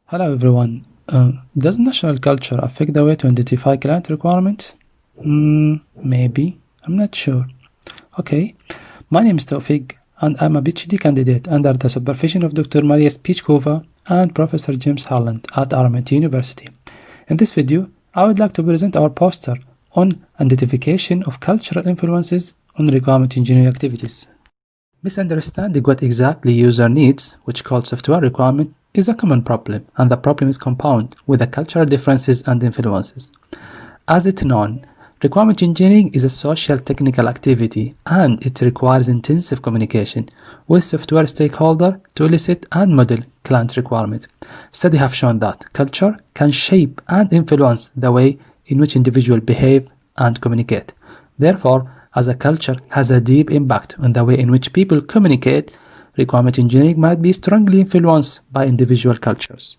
Hello everyone. Does national culture affect the way to identify client requirements? Maybe. I'm not sure. Okay. My name is Tawfiq and I'm a PhD candidate under the supervision of Dr. Maria Spichkova and Professor James Harland at RMIT University. In this video, I would like to present our poster on identification of cultural influences on requirement engineering activities. Misunderstanding what exactly user needs, which called software requirement, is a common problem, and the problem is compound with the cultural differences and influences. As it's known, requirement engineering is a social technical activity, and it requires intensive communication with software stakeholder to elicit and model client requirement. Studies have shown that culture can shape and influence the way in which individuals behave and communicate. Therefore, as a culture has a deep impact on the way in which people communicate, requirement engineering might be strongly influenced by individual cultures.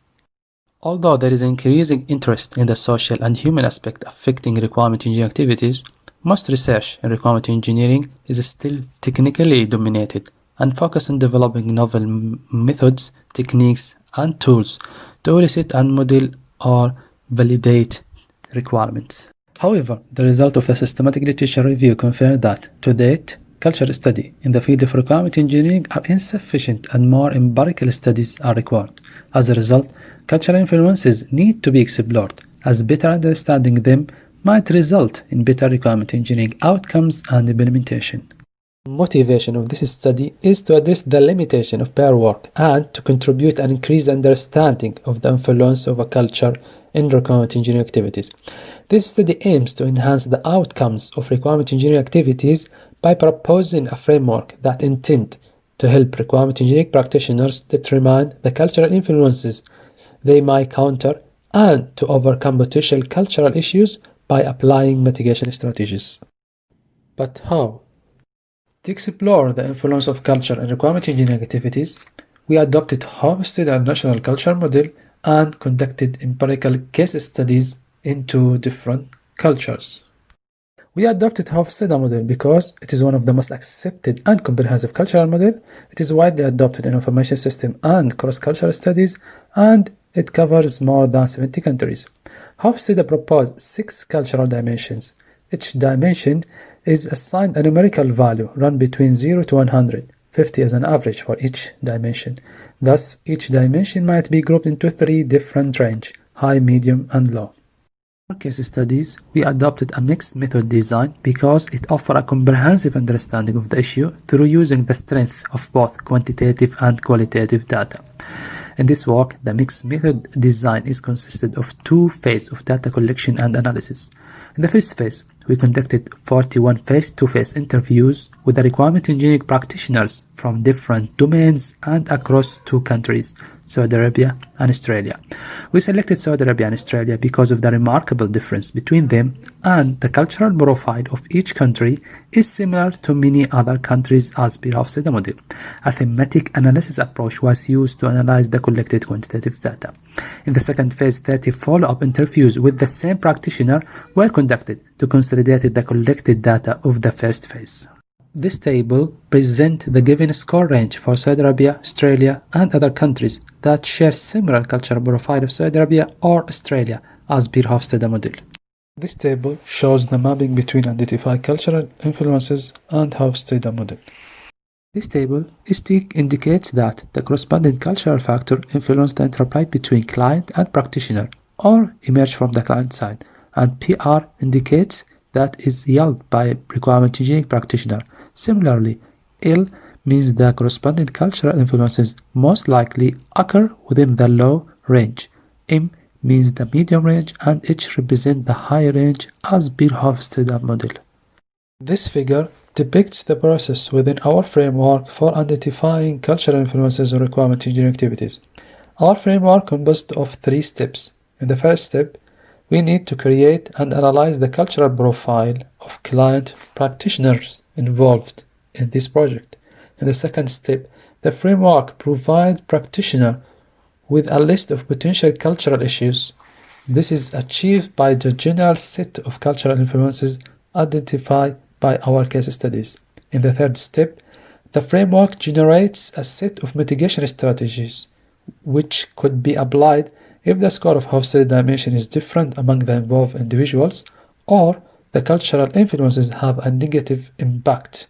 Although there is increasing interest in the social and human aspect affecting requirement engineering activities, most research in requirement engineering is still technically dominated and focused on developing novel methods, techniques, and tools to elicit and model or validate requirements. However, the result of the systematic literature review confirmed that, to date, cultural study in the field of requirement engineering are insufficient and more empirical studies are required. As a result, cultural influences need to be explored, as better understanding them might result in better requirement engineering outcomes and implementation. The motivation of this study is to address the limitation of pair work and to contribute an increased understanding of the influence of a culture in requirement engineering activities. This study aims to enhance the outcomes of requirement engineering activities by proposing a framework that intend to help requirement engineering practitioners determine the cultural influences they might counter and to overcome potential cultural issues by applying mitigation strategies. But how? To explore the influence of culture in requirement engineering activities, we adopted Hofstede and National Culture Model and conducted empirical case studies into different cultures. We adopted Hofstede model because it is one of the most accepted and comprehensive cultural model. It is widely adopted in information system and cross-cultural studies, and it covers more than 70 countries. Hofstede proposed 6 cultural dimensions. Each dimension is assigned a numerical value run between 0 to 100, 50 as an average for each dimension. Thus, each dimension might be grouped into 3 different ranges: high, medium, and low. For case studies, we adopted a mixed method design because it offers a comprehensive understanding of the issue through using the strength of both quantitative and qualitative data. In this work, the mixed method design is consisted of 2 phases of data collection and analysis. In the first phase, we conducted 41 face-to-face interviews with the requirement engineering practitioners from different domains and across 2 countries, Saudi Arabia and Australia. We selected Saudi Arabia and Australia because of the remarkable difference between them, and the cultural profile of each country is similar to many other countries as per Hofstede model. A thematic analysis approach was used to analyze the collected quantitative data. In the second phase, 30 follow-up interviews with the same practitioner were conducted to consolidate the collected data of the first phase. This table presents the given score range for Saudi Arabia, Australia, and other countries that share similar cultural profile of Saudi Arabia or Australia as per Hofstede model. This table shows the mapping between identified cultural influences and Hofstede model. This table indicates that the corresponding cultural factor influence the interplay between client and practitioner or emerge from the client side, and PR indicates that is yielded by requirement engineering practitioner. Similarly, L means the corresponding cultural influences most likely occur within the low range. M means the medium range, and H represents the high range as per Hofstede model. This figure depicts the process within our framework for identifying cultural influences on requirement engineering activities. Our framework consists of 3 steps. In the first step, we need to create and analyze the cultural profile of client practitioners involved in this project. In the second step, the framework provides practitioners with a list of potential cultural issues. This is achieved by the general set of cultural influences identified by our case studies. In the third step, the framework generates a set of mitigation strategies which could be applied if the score of Hofstede dimension is different among the involved individuals, or the cultural influences have a negative impact.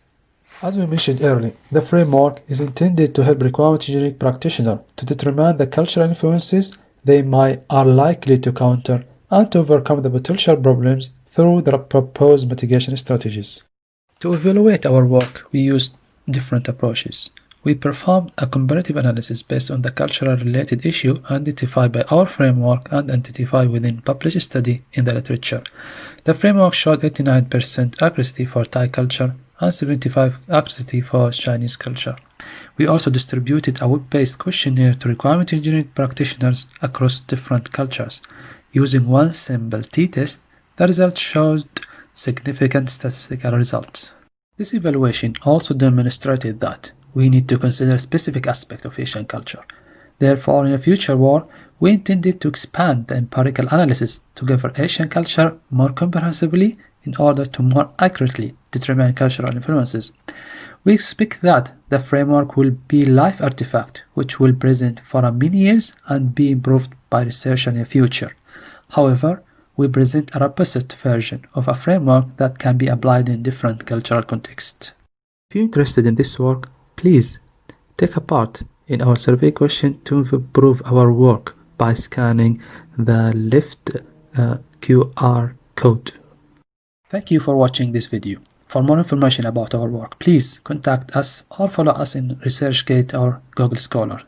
As we mentioned earlier, the framework is intended to help requirement engineering practitioners to determine the cultural influences they are likely to counter and to overcome the potential problems through the proposed mitigation strategies. To evaluate our work, we used different approaches. We performed a comparative analysis based on the cultural-related issue identified by our framework and identified within published study in the literature. The framework showed 89% accuracy for Thai culture and 75% accuracy for Chinese culture. We also distributed a web-based questionnaire to requirement engineering practitioners across different cultures. Using one simple t-test, the results showed significant statistical results. This evaluation also demonstrated that we need to consider specific aspects of Asian culture. Therefore, in a future work, we intended to expand the empirical analysis to cover Asian culture more comprehensively in order to more accurately determine cultural influences. We expect that the framework will be a live artifact which will present for many years and be improved by research in the future. However, we present a robust version of a framework that can be applied in different cultural contexts. If you're interested in this work, please take a part in our survey question to improve our work by scanning the left QR code. Thank you for watching this video. For more information about our work, please contact us or follow us in ResearchGate or Google Scholar.